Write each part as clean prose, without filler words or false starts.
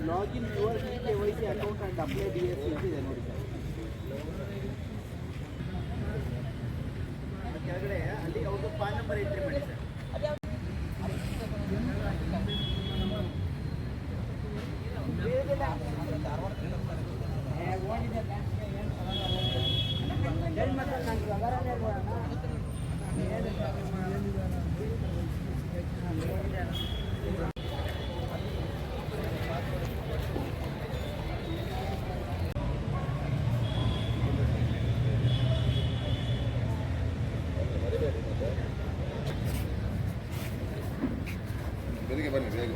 Login your KYC account and apply DSC ಇದೆ ನೋಡಿ sir ಕೆಳಗಡೆ ಅಲ್ಲಿ ಅವ್ರದ್ದು ಪಾನ್ ನಂಬರ್ ಎಂಟ್ರಿ ಮಾಡಿ ಸರ್ ಬೆಳಿಗ್ಗೆ ಬನ್ನಿ ಬೇಗ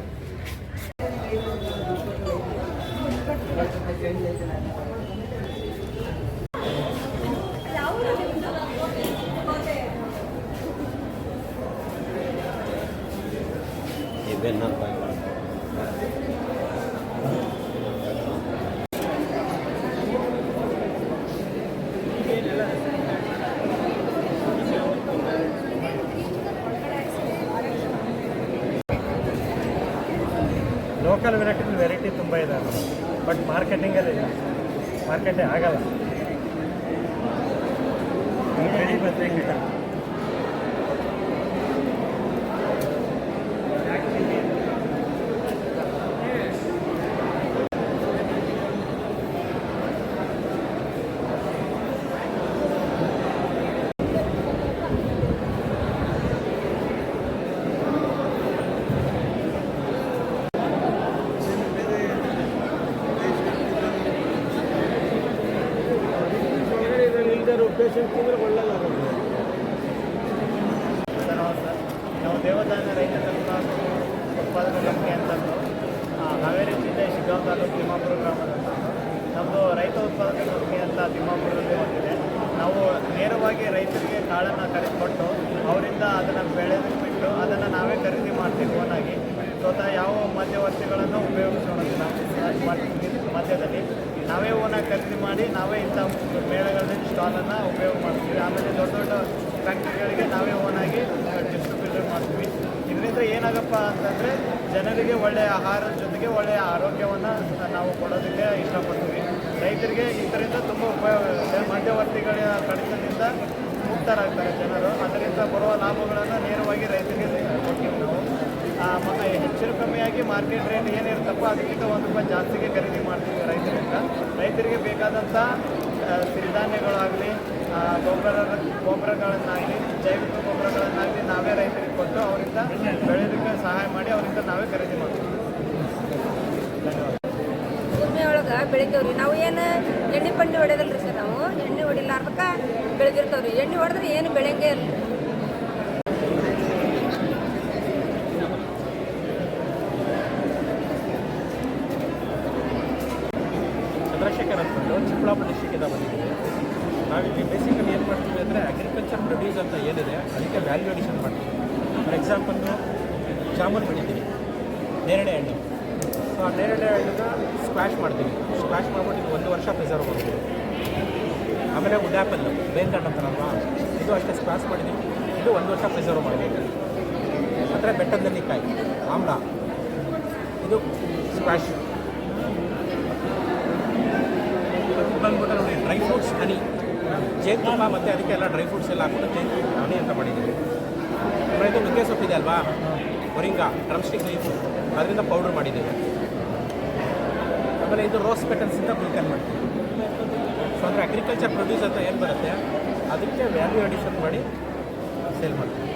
ಲೋಕಲ್ ವೆರೈಟಿ ತುಂಬ ಇದೆ ಬಟ್ ಮಾರ್ಕೆಟಿಂಗಲ್ಲಿ ಇಲ್ಲ ಮಾರ್ಕೆಟೇ ಆಗಲ್ಲ ಪೇಷಂಟ್ ತಿಂದರೆ ಒಳ್ಳೆಯದಾಗುತ್ತೆ ಸರ್ ನಾವು ದೇವದಾನ ರೈತ ಉತ್ಪಾದನಾ ಕಂಪನಿ ಅಂತಂದು ಹಾವೇರಿ ಜಿಲ್ಲೆ ಶಿಗ್ಗಾಂವ್ ತಾಲೂಕು ತಿಮ್ಮಾಪುರ ಗ್ರಾಮದಂತ ನಮ್ಮದು ರೈತ ಉತ್ಪಾದನಾ ಕಂಪನಿ ಅಂತ ತಿಮ್ಮಾಪುರದಲ್ಲಿ ಹೊಂದಿದೆ ನಾವು ನೇರವಾಗಿ ರೈತರಿಗೆ ಕಾಳನ್ನು ಕೊಟ್ಟು ಅವರಿಂದ ಅದನ್ನು ಬೆಳೆದುಬಿಟ್ಟು ಅದನ್ನು ನಾವೇ ಖರೀದಿ ಮಾಡ್ತೀವಿ ಓನಾಗಿ ಸ್ವತಃ ಯಾವ ಮಧ್ಯವರ್ತಿಗಳನ್ನು ಉಪಯೋಗಿಸೋದಿಲ್ಲ ಮಧ್ಯದಲ್ಲಿ ನಾವೇ ಓನಾಗಿ ಖರೀದಿ ಮಾಡಿ ನಾವೇ ಇಂಥ ಮೇಳಗಳಲ್ಲಿ ಸ್ಟಾಲನ್ನು ಉಪಯೋಗ ಮಾಡ್ತೀವಿ ಆಮೇಲೆ ದೊಡ್ಡ ದೊಡ್ಡ ಫ್ಯಾಕ್ಟ್ರಿಗಳಿಗೆ ನಾವೇ ಓನಾಗಿ ಡಿಸ್ಟ್ರಿಬ್ಯೂಟ್ ಮಾಡ್ತೀವಿ ಇದರಿಂದ ಏನಾಗಪ್ಪ ಅಂತಂದರೆ ಜನರಿಗೆ ಒಳ್ಳೆಯ ಆಹಾರದ ಜೊತೆಗೆ ಒಳ್ಳೆಯ ಆರೋಗ್ಯವನ್ನು ನಾವು ಕೊಡೋದಕ್ಕೆ ಇಷ್ಟಪಡ್ತೀವಿ ರೈತರಿಗೆ ಇದರಿಂದ ತುಂಬ ಉಪಯೋಗ ಇದೆ ಮಧ್ಯವರ್ತಿಗಳ ಕಡಿತದಿಂದ ಮುಕ್ತರಾಗ್ತಾರೆ ಜನರು ಅದರಿಂದ ಬರುವ ಲಾಭಗಳನ್ನು ನೇರವಾಗಿ ರೈತರಿಗೆ ಕೊಡ್ತೀವಿ ನಾವು ಹೆಚ್ಚು ಕಮ್ಮಿಯಾಗಿ ಮಾರ್ಕೆಟ್ ರೇಟ್ ಏನಿರುತ್ತಪ್ಪ ಅದಕ್ಕಿಂತ ₹1 ಜಾಸ್ತಿಗೆ ಖರೀದಿ ಮಾಡ್ತೀವಿ ರೈತರಿಂದ ರೈತರಿಗೆ ಬೇಕಾದಂಥ ಸಿರಿಧಾನ್ಯಗಳಾಗಲಿ ಗೊಬ್ಬರಗಳನ್ನಾಗಲಿ ಜೈವಿಕ ಗೊಬ್ಬರಗಳನ್ನಾಗಲಿ ನಾವೇ ರೈತರಿಗೆ ಕೊಟ್ಟು ಅವರಿಂದ ಬೆಳೆಯೋದಕ್ಕೆ ಸಹಾಯ ಮಾಡಿ ಅವರಿಂದ ನಾವೇ ಖರೀದಿ ಮಾಡ್ತೀವಿ ಧನ್ಯವಾದ ಭೂಮಿ ಒಳಗೆ ಬೆಳಿತೇವ್ರಿ ನಾವು ಏನು ಎಣ್ಣೆ ಪಣ್ಣೆ ಹೊಡೆಯದಲ್ರಿ ಸರ್ ನಾವು ಎಣ್ಣೆ ಹೊಡಿಲಾರ್ದಕ್ಕೆ ಬೆಳೆದಿರ್ತೇವ್ರಿ ಎಣ್ಣೆ ಹೊಡೆದ್ರೆ ಏನು ಬೆಳೆಯಂಗೆ ಇರಲಿ ಚಂದ್ರಶೇಖರ್ ಅಂದ್ಕೊಂಡು ಚಿಕ್ಕಬಳ್ಳಾಪುರ ಡಿಸ್ಟ್ರಿಕ್ಕಿಂದ ಬಂದಿದ್ದೀವಿ ನಾವಿಲ್ಲಿ ಬೇಸಿಕಲಿ ಏನು ಮಾಡ್ತೀವಿ ಅಂದರೆ ಅಗ್ರಿಕಲ್ಚರ್ ಪ್ರೊಡ್ಯೂಸ್ ಅಂತ ಏನಿದೆ ಅದಕ್ಕೆ ವ್ಯಾಲ್ಯೂ ಅಡಿಷನ್ ಮಾಡ್ತೀವಿ ಫಾರ್ ಎಕ್ಸಾಂಪಲ್ಲು ಜಾಮೂನು ಬೆಳಿತೀವಿ ನೇರಳೆ ಹಣ್ಣು ಸೊ ಆ ನೇರಳೆ ಹಣ್ಣನ್ನ ಸ್ಕ್ವಾಶ್ ಮಾಡ್ತೀವಿ ಸ್ಕ್ವಾಶ್ ಮಾಡ್ಬಿಟ್ಟು 1 ವರ್ಷ ಪ್ರಿಸರ್ವ್ ಮಾಡ್ತೀವಿ ಆಮೇಲೆ ವುಡ್ ಆ್ಯಪಲ್ ಬೇಂಗಣ್ಣು ಅಂತಾರಲ್ವಾ ಇದು ಅಷ್ಟೇ ಸ್ಕ್ವಾಶ್ ಮಾಡಿದ್ದೀವಿ ಇದು 1 ವರ್ಷ ಪ್ರಿಸರ್ವ್ ಮಾಡ್ತೀವಿ ಅಂದರೆ ಬೆಟ್ಟದ ನೆಲ್ಲಿಕಾಯಿ ಆಮ್ಲ ಇದು ಸ್ಕ್ವಾಶ್ ಬಂದ್ಬಿಟ್ಟು ನೋಡಿ ಡ್ರೈ ಫ್ರೂಟ್ಸ್ ಹನಿ ಜೇನುತುಪ್ಪ ಮತ್ತು ಅದಕ್ಕೆಲ್ಲ ಡ್ರೈ ಫ್ರೂಟ್ಸ್ ಎಲ್ಲ ಹಾಕ್ಬಿಟ್ಟು ಜೇನುತುಪ್ಪ ಹನಿ ಅಂತ ಮಾಡಿದ್ದೀವಿ ಆಮೇಲೆ ಇದು ನುಗ್ಗೆ ಸೊಪ್ಪಿದೆ ಅಲ್ವಾ ಮೊರಿಂಗಾ ಡ್ರಮ್ಸ್ಟಿಕ್ ಲೀಫ್ ಅದರಿಂದ ಪೌಡ್ರ್ ಮಾಡಿದ್ದೀವಿ ಆಮೇಲೆ ಇದು ರೋಸ್ ಪೆಟಲ್ಸಿಂದ ಗ್ಲೂಟನ್ ಮಾಡ್ತೀವಿ ಸೊ ಅಂದರೆ ಅಗ್ರಿಕಲ್ಚರ್ ಪ್ರೊಡ್ಯೂಸ್ ಅಂತ ಏನು ಬರುತ್ತೆ ಅದಕ್ಕೆ ವ್ಯಾಲ್ಯೂ ಅಡಿಷನ್ ಮಾಡಿ ಸೇಲ್ ಮಾಡ್ತೀವಿ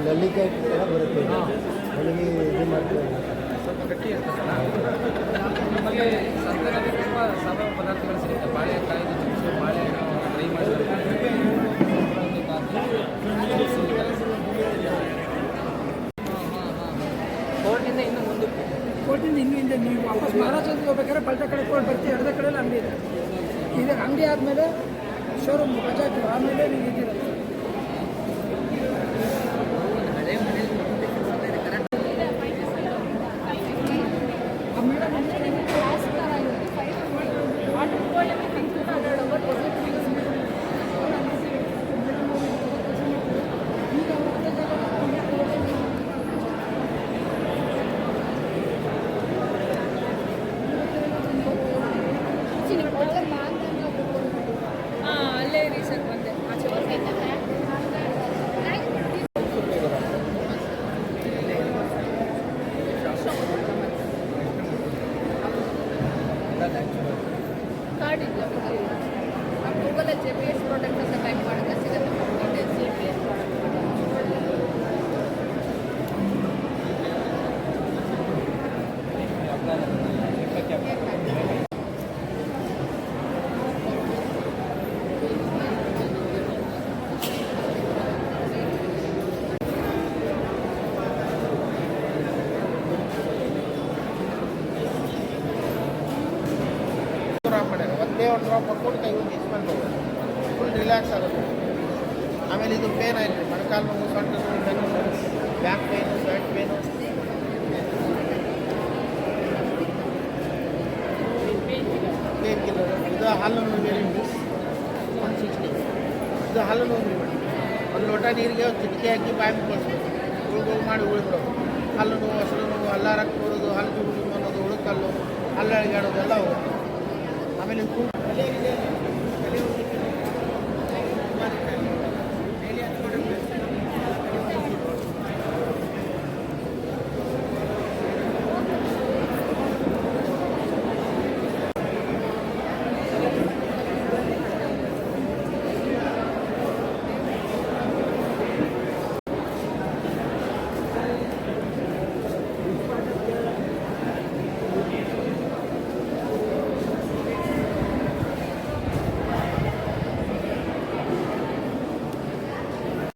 ನೆಲ್ಲಿಕಾಯಿ ಥರ ಬರುತ್ತೆ ಬೆಳಗ್ಗೆ ಇದು ಮಾಡ್ತೀವಿ ಸ್ವಲ್ಪ ಗಟ್ಟಿ ಇರ್ತದಲ್ಲ ನಮ್ಮಲ್ಲಿ ಸಂತೆಯಲ್ಲಿ ತುಂಬ ಕೋರ್ಟಿಂದ ಇನ್ನು ಮುಂದಕ್ಕೆ ಕೋರ್ಟಿಂದ ಇನ್ನೂ ಹಿಂದೆ ನೀವು ವಾಪಸ್ ಮಹಾರಾಷ್ಟ್ರಕ್ಕೆ ಹೋಗ್ಬೇಕಾದ್ರೆ ಪಲ್ಟ ಕಡೆ ಕೋರ್ಟ್ ಬರ್ತೀವಿ ಎರಡೇ ಕಡೆಯಲ್ಲಿ ಅಂಗಡಿ ಇದೆ. ಈಗ ಅಂಗಡಿ ಆದಮೇಲೆ ಶೋರೂಮ್ ಬಜಾಜ್ ಆಮೇಲೆ ನೀವು ಇದ್ದೀರಲ್ಲ. ಅಲ್ಲೇ ರೀ ಸರ್ ಬಂದೆ ಆಚೆ ಕಾರ್ಡ್ ಇಲ್ಲ ಗೂಗಲಲ್ಲಿ JPS ಪ್ರಾಡಕ್ಟ್ ಅಂತ ಟೈಪ್ ಮಾಡಿದ್ರೆ ಸಿಗುತ್ತೆ ಡೀಟೇಲ್ಸ್ JPS ಡ್ರಾಪ್ ಮಾಡ್ಯಾರ. ಒಂದೇ ಒಂದು ಡ್ರಾಪ್ ಹಾಕ್ಕೊಂಡು ಕೈ ಹೋಗಿ ಇಸ್ಕೊಂಡು ಫುಲ್ ರಿಲ್ಯಾಕ್ಸ್ ಆಗುತ್ತೆ. ಆಮೇಲೆ ಇದು ಪೇನ್ ಆಯ್ತು ರೀ, ಮೊಣಕಾಲು ನೋವು, ಸೊಂಟ ನೋವು, ಬೆನ್ನು ನೋವು, back pain, back pain, pain killer. ಇದು ಹಾಲು ನೋವು ಬೇರೆ 160. ಇದು ಹಾಲು ನೋವು ರೀ ಮೇಡಮ್. ಒಂದು ಲೋಟ ನೀರಿಗೆ ಒಂದು ಚಿಟಿಕೆ ಹಾಕಿ ಬಾಯಿ ಮುಚ್ಚಿಸ್ಬೇಕು, ಉಳ್ಗೋಗಿ ಮಾಡಿ ಉಳಿಬಿಡೋದು. ಹಲ್ಲು ನೋವು, ಹಸಿರು ನೋವು, ಹಲ್ಲ ರಕ್ತ ಬರೋದು, ಹಲ್ಲು ಅನ್ನೋದು, ಉಳುಕಲ್ಲು, ಹಲ್ಲು ಅಳಿಗಾಡೋದು ಎಲ್ಲ ಹೋಗುತ್ತೆ. ಆಮೇಲೆ